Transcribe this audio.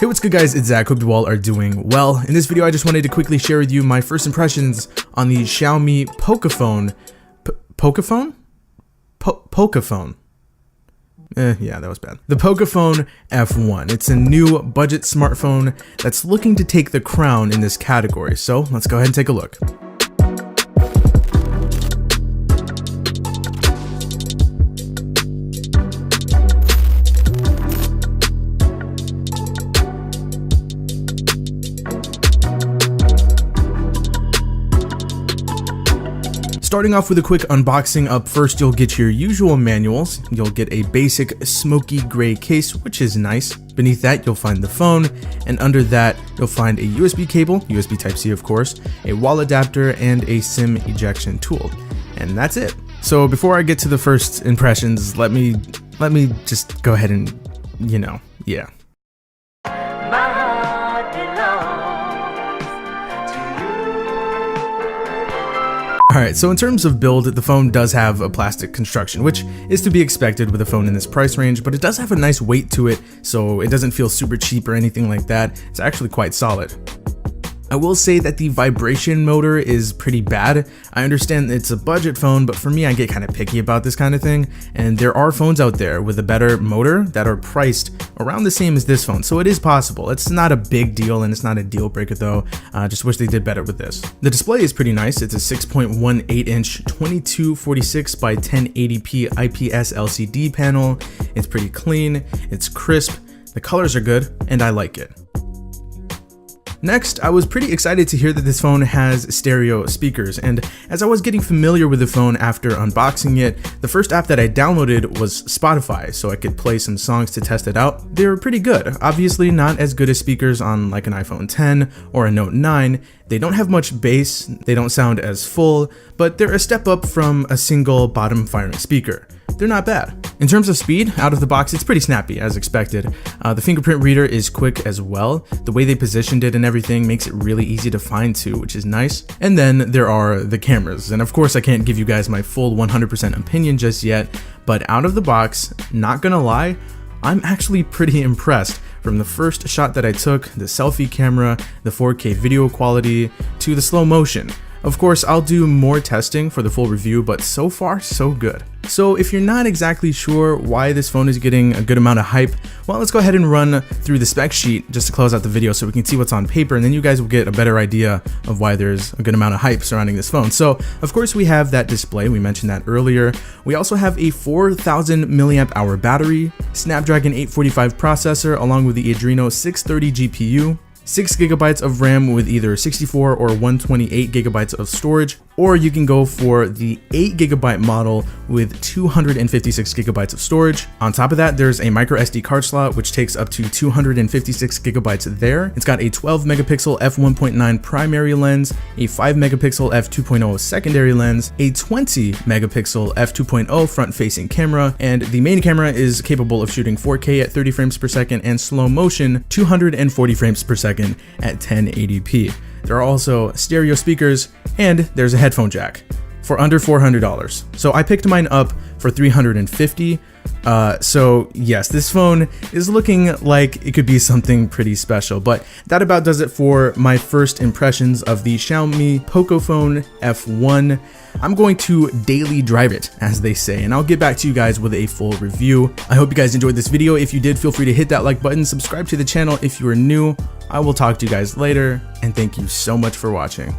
Hey, what's good guys, it's Zach, hope you all are doing well. In this video I just wanted to quickly share with you my first impressions on the Xiaomi Pocophone. Pocophone? Pocophone. Yeah, that was bad. The Pocophone F1. It's a new budget smartphone that's looking to take the crown in this category, so let's go ahead and take a look. Starting off with a quick unboxing, up first you'll get your usual manuals. You'll get a basic smoky gray case, which is nice. Beneath that you'll find the phone, and under that you'll find a USB cable, USB Type-C of course, a wall adapter, and a SIM ejection tool. And that's it. So before I get to the first impressions, let me just go ahead and, yeah. Alright, so in terms of build, the phone does have a plastic construction, which is to be expected with a phone in this price range, but it does have a nice weight to it, so it doesn't feel super cheap or anything like that. It's actually quite solid. I will say that the vibration motor is pretty bad. I understand it's a budget phone, but for me, I get kind of picky about this kind of thing, and there are phones out there with a better motor that are priced around the same as this phone, so it is possible. It's not a big deal, and it's not a deal breaker though. Just wish they did better with this. The display is pretty nice. It's a 6.18 inch 2246 by 1080p IPS LCD panel. It's pretty clean, it's crisp, the colors are good, and I like it. Next, I was pretty excited to hear that this phone has stereo speakers, and as I was getting familiar with the phone after unboxing it, the first app that I downloaded was Spotify, so I could play some songs to test it out. They were pretty good. Obviously not as good as speakers on like an iPhone 10 or a Note 9. They don't have much bass, they don't sound as full, but they're a step up from a single bottom firing speaker. They're not bad. In terms of speed, out of the box, it's pretty snappy as expected. The fingerprint reader is quick as well. The way they positioned it and everything makes it really easy to find too, which is nice. And then there are the cameras. And of course I can't give you guys my full 100% opinion just yet, but out of the box, not gonna lie, I'm actually pretty impressed. From the first shot that I took, the selfie camera, the 4K video quality, to the slow motion. Of course, I'll do more testing for the full review, but so far, so good. So if you're not exactly sure why this phone is getting a good amount of hype, well, let's go ahead and run through the spec sheet just to close out the video so we can see what's on paper, and then you guys will get a better idea of why there's a good amount of hype surrounding this phone. So of course we have that display, we mentioned that earlier. We also have a 4000 milliamp hour battery, Snapdragon 845 processor along with the Adreno 630 GPU, 6 gigabytes of RAM with either 64 or 128 gigabytes of storage, or you can go for the 8 gigabyte model with 256 gigabytes of storage. On top of that, there's a micro SD card slot, which takes up to 256 gigabytes there. It's got a 12 megapixel f1.9 primary lens, a 5 megapixel f2.0 secondary lens, a 20 megapixel f2.0 front facing camera, and the main camera is capable of shooting 4K at 30 frames per second and slow motion 240 frames per second at 1080p. There are also stereo speakers, and there's a headphone jack for under $400. So I picked mine up for $350. So yes, this phone is looking like it could be something pretty special, but that about does it for my first impressions of the Xiaomi Pocophone F1. I'm going to daily drive it, as they say, and I'll get back to you guys with a full review. I hope you guys enjoyed this video. If you did, feel free to hit that like button, subscribe to the channel if you are new. I will talk to you guys later, and thank you so much for watching.